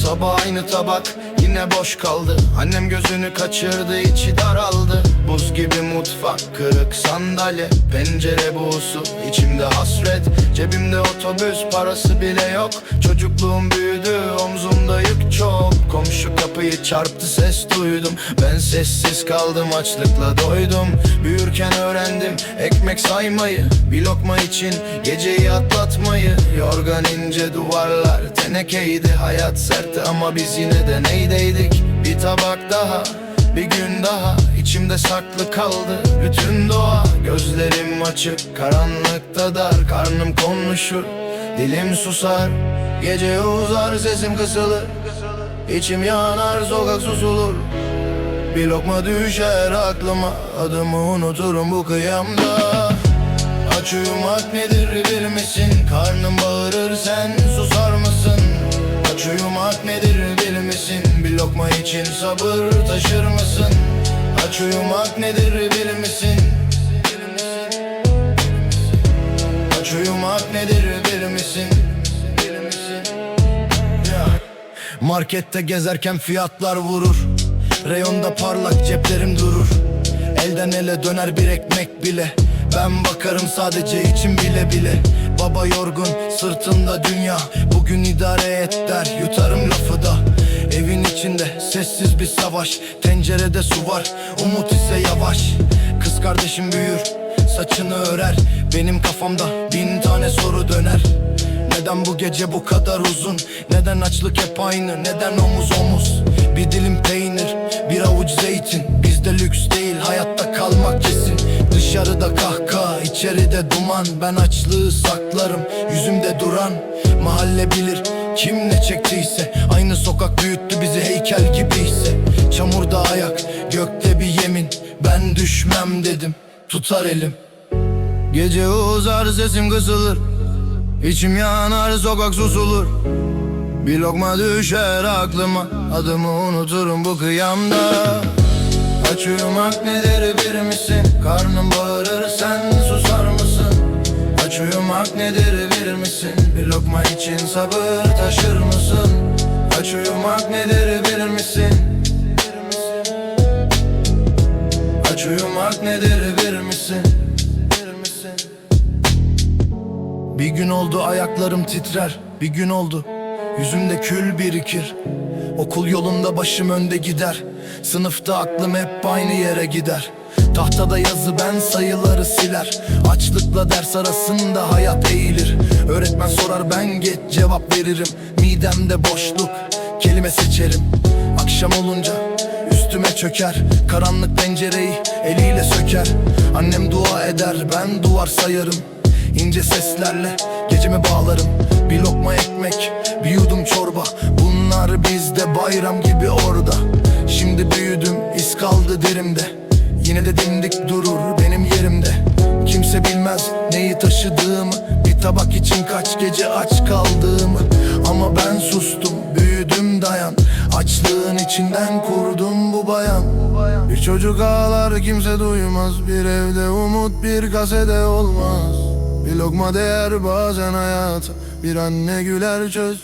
Sabah aynı tabak yine boş kaldı. Annem gözünü kaçırdı, içi daraldı. Buz gibi mutfak, kırık sandalye, pencere buğusu, içimde hasret. Cebimde otobüs parası bile yok. Çocukluğum büyüdü, omzumda yük çok. Komşu kapıyı çarptı, ses duydum. Ben sessiz kaldım, açlıkla doydum. Büyürken öğrendim ekmek saymayı, bir lokma için geceyi atlatmayı. Yorgan ince, duvarlar tenekeydi. Hayat sertti ama biz yine de neydeydik? Bir tabak daha, bir gün daha, içimde saklı kaldı bütün doğa. Gözlerim açık, karanlıkta dar. Karnım konuşur, dilim susar. Gece uzar, sesim kısılır. İçim yanar, sokak susulur. Bir lokma düşer aklıma, adımı unuturum bu kıyamda. Aç uyumak nedir bilir misin? Karnım bağırır, sen susar mısın? Aç uyumak nedir bilir misin? Bir lokma için sabır taşır mısın? Aç uyumak nedir bilir misin? Aç uyumak nedir bilir misin? Markette gezerken fiyatlar vurur. Reyonda parlak ceplerim durur. Elden ele döner bir ekmek bile. Ben bakarım sadece içim bile bile. Baba yorgun, sırtında dünya. Bugün idare et der, yutarım lafı da. Evin içinde sessiz bir savaş. Tencerede su var, umut ise yavaş. Kız kardeşim büyür, saçını örer. Benim kafamda 1000 tane soru döner. Neden bu gece bu kadar uzun? Neden açlık hep aynı? Neden omuz omuz? Bir dilim peynir, bir avuç zeytin. Bizde lüks değil, hayatta kalmak kesin. Dışarıda kahkaha, içeride duman. Ben açlığı saklarım, yüzümde duran. Mahalle bilir, kim ne çektiyse. Aynı sokak büyüttü bizi, heykel gibiyse. Çamurda ayak, gökte bir yemin. Ben düşmem dedim, tutar elim. Gece uzar, sesim kısılır. İçim yanar, sokak susulur. Bir lokma düşer aklıma, adımı unuturum bu kıyamda. Aç uyumak nedir bilir misin? Karnım bağırır, sen susar mısın? Aç uyumak nedir bilir misin? Bir lokma için sabır taşır mısın? Aç uyumak nedir bilir misin? Aç uyumak nedir bilir misin? Bir gün oldu ayaklarım titrer, bir gün oldu yüzümde kül birikir. Okul yolunda başım önde gider, sınıfta aklım hep aynı yere gider. Tahtada yazı, ben sayıları siler. Açlıkla ders arasında hayat eğilir. Öğretmen sorar, ben geç cevap veririm. Midemde boşluk, kelime seçerim. Akşam olunca üstüme çöker, karanlık pencereyi eliyle söker. Annem dua eder, ben duvar sayarım. İnce seslerle gecemi bağlarım. Bir lokma ekmek, bir yudum çorba. Bunlar bizde bayram gibi orada. Şimdi büyüdüm, iz kaldı derimde. Yine de dimdik durur benim yerimde. Kimse bilmez neyi taşıdığımı, bir tabak için kaç gece aç kaldığımı. Ama ben sustum, büyüdüm dayan. Açlığın içinden kurdum bu bayan. Bir çocuk ağlar, kimse duymaz. Bir evde umut, bir kasede olmaz. Bir lokma değer bazen hayata, bir anne güler çöz.